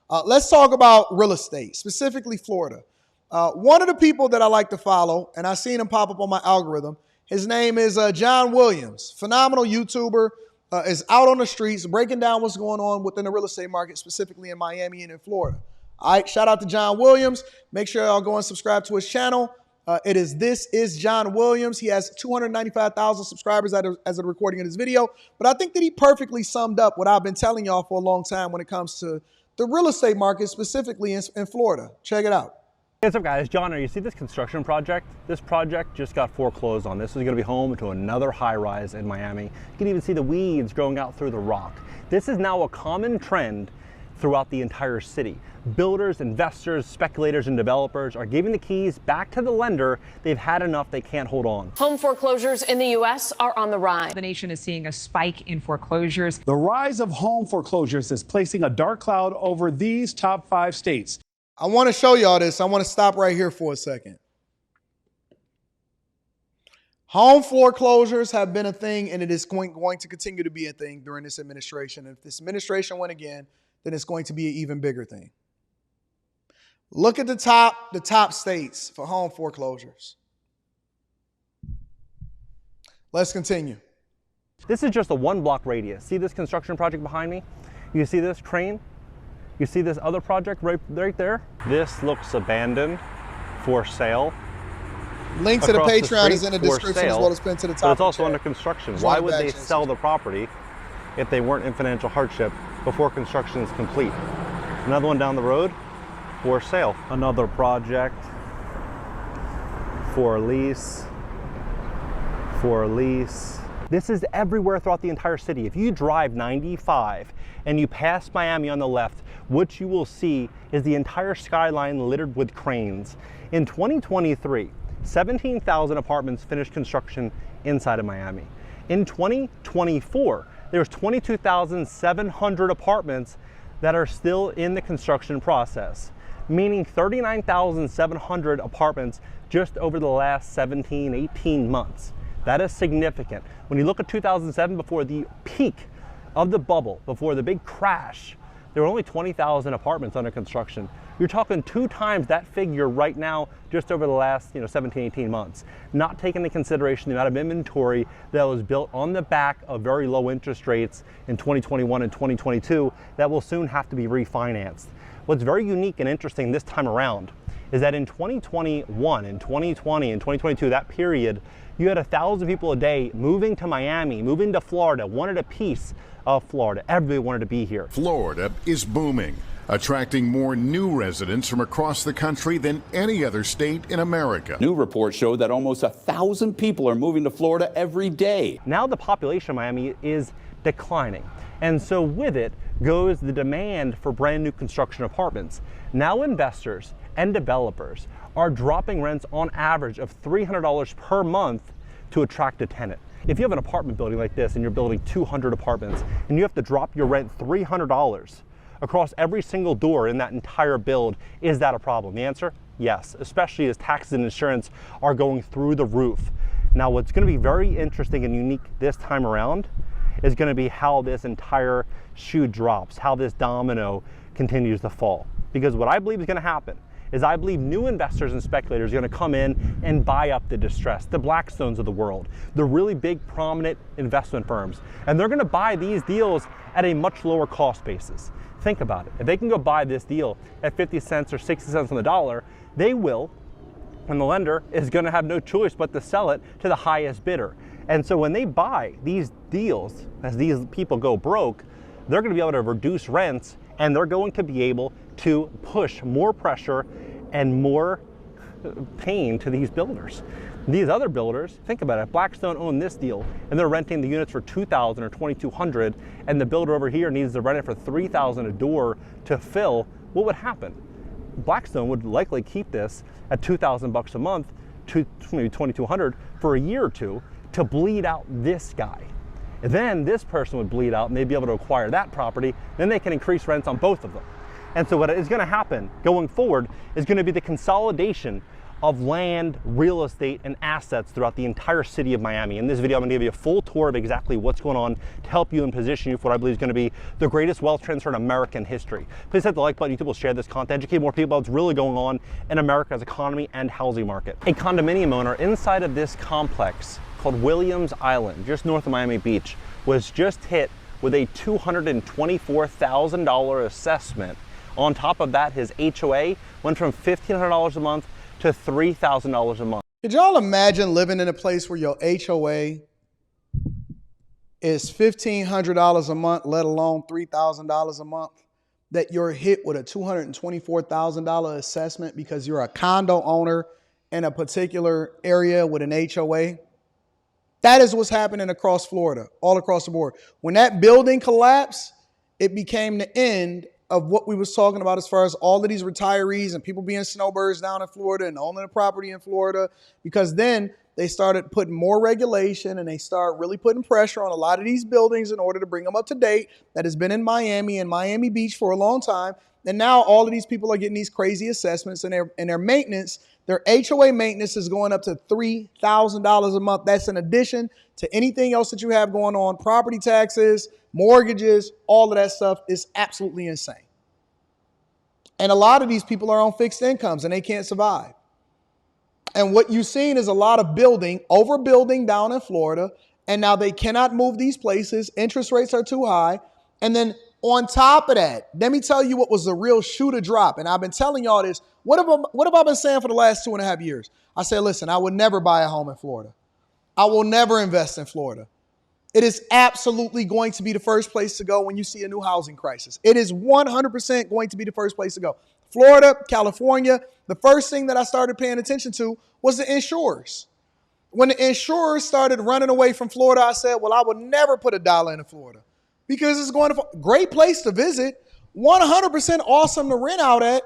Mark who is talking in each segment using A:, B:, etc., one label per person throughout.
A: Let's talk about real estate, specifically Florida. One of the people that I like to follow, and I've seen him pop up on my algorithm, his name is John Williams, phenomenal YouTuber, is out on the streets breaking down what's going on within the real estate market, specifically in Miami and in Florida. All right, shout out to John Williams. Make sure y'all go and subscribe to his channel. This is John Williams. He has 295,000 subscribers as of the recording of this video. But I think that he perfectly summed up what I've been telling y'all for a long time when it comes to the real estate market, specifically in Florida. Check it out.
B: Hey, what's up, guys? John here. You see this construction project? This project just got foreclosed on. This is going to be home to another high-rise in Miami. You can even see the weeds growing out through the rock. This is now a common trend throughout the entire city. Builders, investors, speculators, and developers are giving the keys back to the lender. They've had enough. They can't hold on.
C: Home foreclosures in the U.S. are on the rise.
D: The nation is seeing a spike in foreclosures.
E: The rise of home foreclosures is placing a dark cloud over these top 5 states.
A: I want to show y'all this. I want to stop right here for a second. Home foreclosures have been a thing, and it is going to continue to be a thing during this administration. If this administration win again, then it's going to be an even bigger thing. Look at the top states for home foreclosures. Let's continue.
B: This is just a 1-block radius. See this construction project behind me? You see this crane? You see this other project right there? This looks abandoned, for sale.
A: Link to the Patreon is in the description as well as pinned to the top.
B: But it's also under construction. Why would they sell the property if they weren't in financial hardship before construction is complete? Another one down the road, for sale. Another project, for lease, for lease. This is everywhere throughout the entire city. If you drive 95 and you pass Miami on the left, what you will see is the entire skyline littered with cranes. In 2023, 17,000 apartments finished construction inside of Miami. In 2024, there's 22,700 apartments that are still in the construction process, meaning 39,700 apartments just over the last 17, 18 months. That is significant. When you look at 2007, before the peak of the bubble, before the big crash, there were only 20,000 apartments under construction. You're talking 2 times that figure right now, just over the last 17, 18 months. Not taking into consideration the amount of inventory that was built on the back of very low interest rates in 2021 and 2022 that will soon have to be refinanced. What's very unique and interesting this time around is that in 2021 and 2020 and 2022, that period, you had 1,000 people a day moving to Miami, moving to Florida, wanted a piece of Florida. Everybody wanted to be here.
F: Florida is booming, attracting more new residents from across the country than any other state in America.
G: New reports show that almost 1,000 people are moving to Florida every day.
B: Now the population of Miami is declining. And so with it goes the demand for brand new construction apartments. Now investors and developers are dropping rents on average of $300 per month to attract a tenant. If you have an apartment building like this and you're building 200 apartments and you have to drop your rent $300 across every single door in that entire build, is that a problem? The answer, yes, especially as taxes and insurance are going through the roof. Now, what's going to be very interesting and unique this time around is going to be how this entire shoe drops, how this domino continues to fall. Because what I believe is going to happen is I believe new investors and speculators are going to come in and buy up the distress, the Blackstones of the world, the really big prominent investment firms. And they're going to buy these deals at a much lower cost basis. Think about it. If they can go buy this deal at 50 cents or 60 cents on the dollar, they will, and the lender is going to have no choice but to sell it to the highest bidder. And so when they buy these deals, as these people go broke, they're going to be able to reduce rents, and they're going to be able to push more pressure and more pain to these builders. These other builders, think about it, Blackstone owned this deal and they're renting the units for $2,000 or $2,200, and the builder over here needs to rent it for $3,000 a door to fill. What would happen? Blackstone would likely keep this at $2,000 a month to maybe $2,200 for a year or two to bleed out this guy. And then this person would bleed out and they'd be able to acquire that property. Then they can increase rents on both of them. And so what is going to happen going forward is going to be the consolidation of land, real estate, and assets throughout the entire city of Miami. In this video, I'm going to give you a full tour of exactly what's going on to help you and position you for what I believe is going to be the greatest wealth transfer in American history. Please hit the like button. YouTube will share this content, educate more people about what's really going on in America's economy and housing market. A condominium owner inside of this complex called Williams Island, just north of Miami Beach, was just hit with a $224,000 assessment. On top of that, his HOA went from $1,500 a month to $3,000 a month.
A: Could y'all imagine living in a place where your HOA is $1,500 a month, let alone $3,000 a month, that you're hit with a $224,000 assessment because you're a condo owner in a particular area with an HOA? That is what's happening across Florida, all across the board. When that building collapsed, it became the end of what we was talking about as far as all of these retirees and people being snowbirds down in Florida and owning a property in Florida, because then they started putting more regulation and they start really putting pressure on a lot of these buildings in order to bring them up to date that has been in Miami and Miami Beach for a long time. And now all of these people are getting these crazy assessments, and their maintenance, their HOA maintenance is going up to $3,000 a month. That's in addition to anything else that you have going on, property taxes, mortgages, all of that stuff is absolutely insane. And a lot of these people are on fixed incomes and they can't survive. And what you've seen is a lot of overbuilding down in Florida. And now they cannot move these places. Interest rates are too high. And then on top of that, let me tell you what was the real shoe to drop. And I've been telling y'all this. What have I been saying for the last 2.5 years? I said, listen, I would never buy a home in Florida. I will never invest in Florida. It is absolutely going to be the first place to go when you see a new housing crisis. It is 100% going to be the first place to go. Florida, California, the first thing that I started paying attention to was the insurers. When the insurers started running away from Florida, I said, well, I would never put a dollar into Florida because it's going to great place to visit, 100% awesome to rent out at.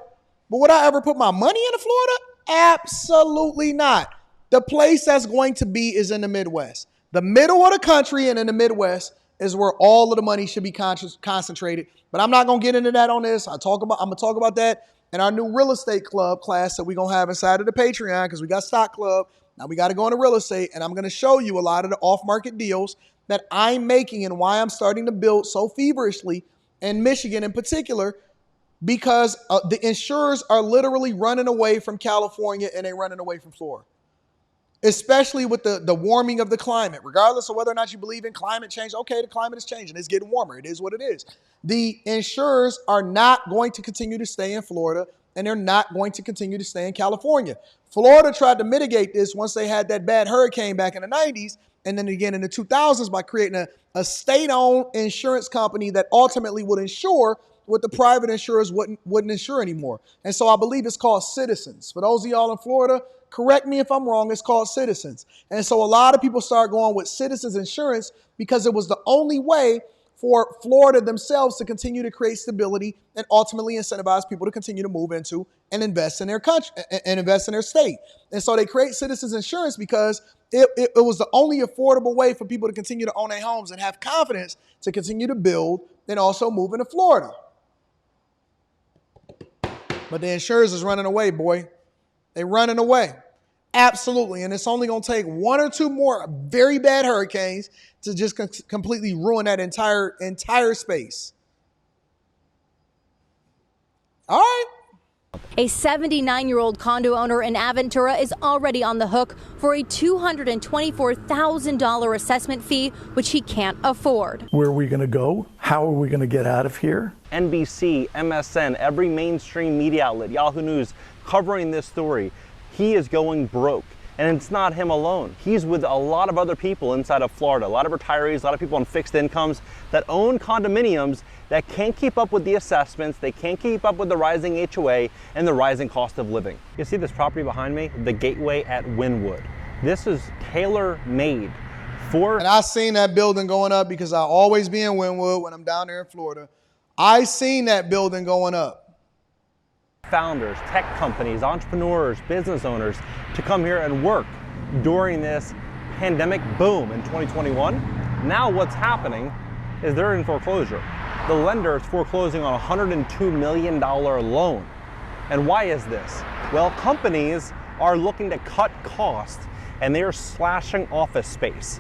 A: But would I ever put my money into Florida? Absolutely not. The place that's going to be is in the Midwest. The middle of the country and in the Midwest is where all of the money should be concentrated. But I'm not going to get into that on this. I'm going to talk about that in our new real estate club class that we're going to have inside of the Patreon, because we got stock club. Now we got to go into real estate, and I'm going to show you a lot of the off-market deals that I'm making and why I'm starting to build so feverishly in Michigan in particular, because the insurers are literally running away from California and they're running away from Florida. Especially with the warming of the climate, regardless of whether or not you believe in climate change. Okay, the climate is changing. It's getting warmer. It is what it is. The insurers are not going to continue to stay in Florida, and they're not going to continue to stay in California. Florida tried to mitigate this once they had that bad hurricane back in the 90s, and then again in the 2000s by creating a state-owned insurance company that ultimately would insure what the private insurers wouldn't insure anymore. And so I believe it's called Citizens. For those of y'all in Florida, correct me if I'm wrong, it's called Citizens. And so a lot of people start going with Citizens Insurance because it was the only way for Florida themselves to continue to create stability and ultimately incentivize people to continue to move into and invest in their country and invest in their state. And so they create Citizens Insurance because it was the only affordable way for people to continue to own their homes and have confidence to continue to build and also move into Florida. But the insurers is running away, boy. They're running away. Absolutely. And it's only going to take one or two more very bad hurricanes to just completely ruin that entire space. All right.
H: A 79-year-old condo owner in Aventura is already on the hook for a $224,000 assessment fee, which he can't afford.
I: Where are we going to go? How are we going to get out of here?
B: NBC, MSN, every mainstream media outlet, Yahoo News, covering this story. He is going broke. And it's not him alone. He's with a lot of other people inside of Florida, a lot of retirees, a lot of people on fixed incomes that own condominiums that can't keep up with the assessments, they can't keep up with the rising HOA and the rising cost of living. You see this property behind me, the Gateway at Wynwood. This is tailor-made for...
A: And I seen that building going up because I always be in Wynwood when I'm down there in Florida. I seen that building going up.
B: Founders, tech companies, entrepreneurs, business owners to come here and work during this pandemic boom in 2021. Now what's happening is they're in foreclosure. The lender is foreclosing on a $102 million loan. And why is this? Well, companies are looking to cut costs, and they are slashing office space.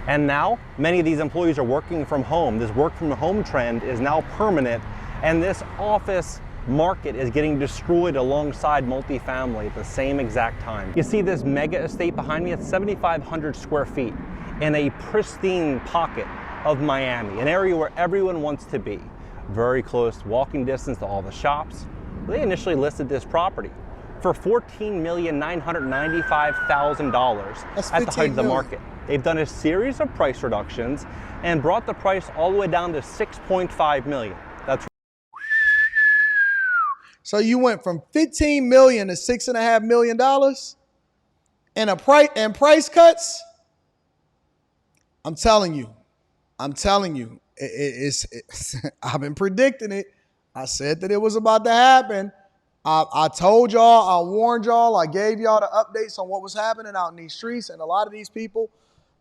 B: And now many of these employees are working from home. This work from home trend is now permanent, and this office market is getting destroyed alongside multifamily at the same exact time. You see this mega estate behind me? It's 7,500 square feet in a pristine pocket of Miami, an area where everyone wants to be. Very close walking distance to all the shops. They initially listed this property for $14,995,000 at the height of the market. They've done a series of price reductions and brought the price all the way down to $6.5 million. That's
A: So you went from $15 million to $6.5 million and price cuts. I'm telling you, it's I've been predicting it. I said that it was about to happen. I told y'all, I warned y'all, I gave y'all the updates on what was happening out in these streets, and a lot of these people,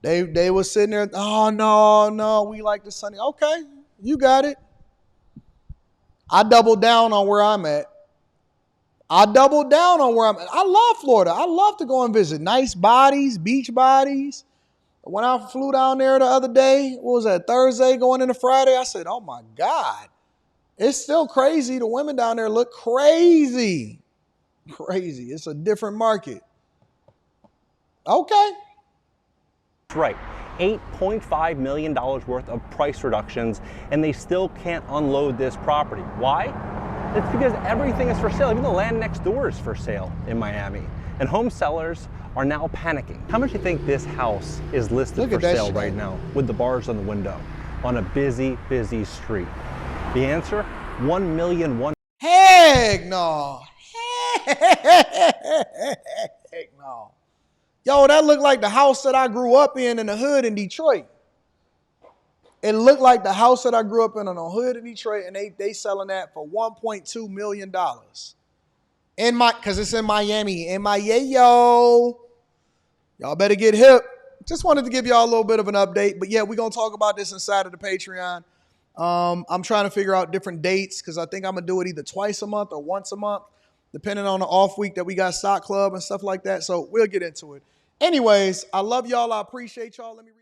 A: they were sitting there, oh no, we like the sunny. Okay, you got it. I doubled down on where I'm at. I love Florida. I love to go and visit nice bodies, beach bodies. When I flew down there the other day, what was that, Thursday going into Friday, I said, oh my God, it's still crazy. The women down there look crazy. Crazy. It's a different market. Okay.
B: right. $8.5 million worth of price reductions, and they still can't unload this property. Why? It's because everything is for sale. Even the land next door is for sale in Miami. And home sellers are now panicking. How much do you think this house is listed for sale right now with the bars on the window on a busy, busy street? The answer, $1 million.
A: Heck no. Heck no. Yo, that looked like the house that I grew up in the hood in Detroit. It looked like the house that I grew up in the hood in Detroit, and they selling that for $1.2 million. Because it's in Miami. Yo. Y'all better get hip. Just wanted to give y'all a little bit of an update. But yeah, we're going to talk about this inside of the Patreon. I'm trying to figure out different dates because I think I'm going to do it either twice a month or once a month, depending on the off week that we got Stock Club and stuff like that. So we'll get into it. Anyways, I love y'all. I appreciate y'all. Let me read